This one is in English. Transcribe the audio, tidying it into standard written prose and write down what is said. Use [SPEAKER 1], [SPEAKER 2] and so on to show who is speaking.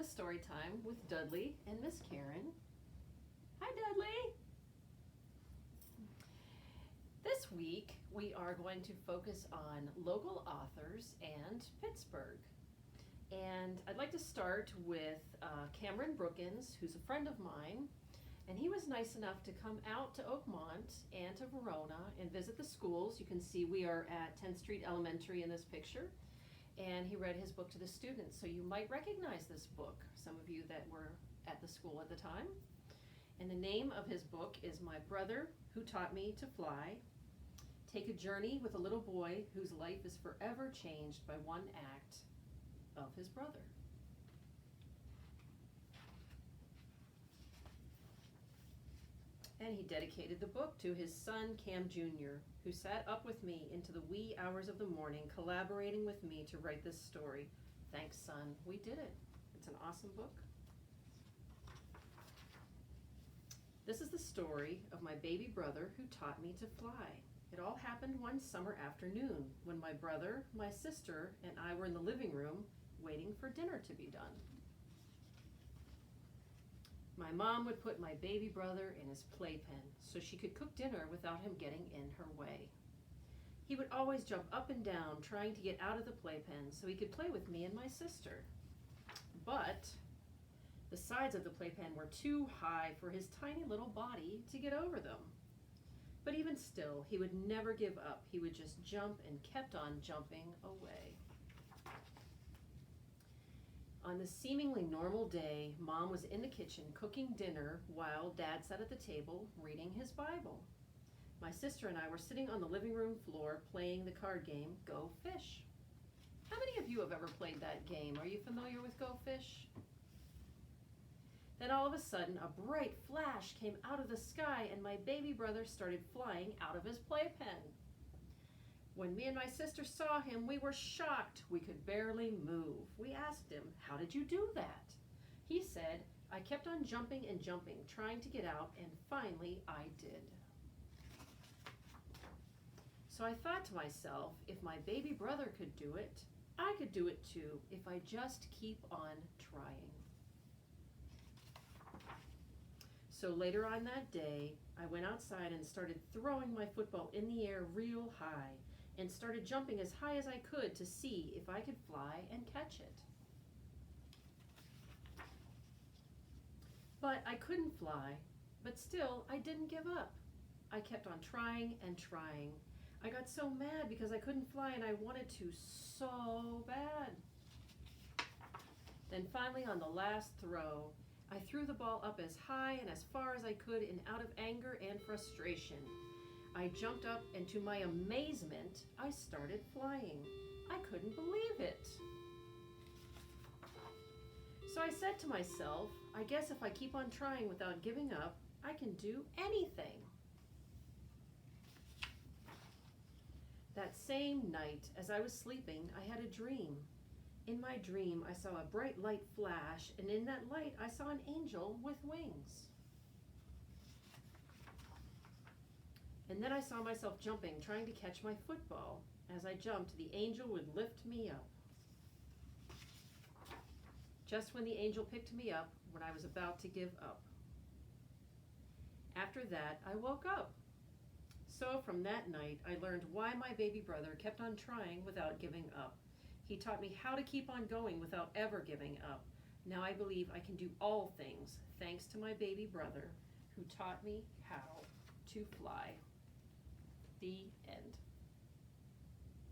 [SPEAKER 1] to Storytime with Dudley and Miss Karen. Hi, Dudley. This week we are going to focus on local authors and Pittsburgh. And I'd like to start with Cameron Brookins, who's a friend of mine. And he was nice enough to come out to Oakmont and to Verona and visit the schools. You can see we are at 10th Street Elementary in this picture. And he read his book to the students. So you might recognize this book, some of you that were at the school at the time. And the name of his book is My Brother Who Taught Me to Fly. Take a journey with a little boy whose life is forever changed by one act of his brother. And he dedicated the book to his son, Cam Jr., who sat up with me into the wee hours of the morning, collaborating with me to write this story. Thanks, son. We did it. It's an awesome book. This is the story of my baby brother who taught me to fly. It all happened one summer afternoon when my brother, my sister, and I were in the living room waiting for dinner to be done. My mom would put my baby brother in his playpen so she could cook dinner without him getting in her way. He would always jump up and down trying to get out of the playpen so he could play with me and my sister. But the sides of the playpen were too high for his tiny little body to get over them. But even still, he would never give up. He would just jump and kept on jumping away. On this seemingly normal day, Mom was in the kitchen cooking dinner while Dad sat at the table reading his Bible. My sister and I were sitting on the living room floor playing the card game Go Fish. How many of you have ever played that game? Are you familiar with Go Fish? Then all of a sudden, a bright flash came out of the sky and my baby brother started flying out of his playpen. When me and my sister saw him, we were shocked. We could barely move. We asked him, "How did you do that?" He said, "I kept on jumping and jumping, trying to get out, and finally I did." So I thought to myself, if my baby brother could do it, I could do it too if I just keep on trying. So later on that day, I went outside and started throwing my football in the air real high and started jumping as high as I could to see if I could fly and catch it. But I couldn't fly, but still I didn't give up. I kept on trying and trying. I got so mad because I couldn't fly and I wanted to so bad. Then finally on the last throw, I threw the ball up as high and as far as I could, and out of anger and frustration, I jumped up and to my amazement, I started flying. I couldn't believe it. So I said to myself, I guess if I keep on trying without giving up, I can do anything. That same night, as I was sleeping, I had a dream. In my dream, I saw a bright light flash, and in that light, I saw an angel with wings. And then I saw myself jumping, trying to catch my football. As I jumped, the angel would lift me up. Just when the angel picked me up, when I was about to give up. After that, I woke up. So from that night, I learned why my baby brother kept on trying without giving up. He taught me how to keep on going without ever giving up. Now I believe I can do all things thanks to my baby brother who taught me how to fly. The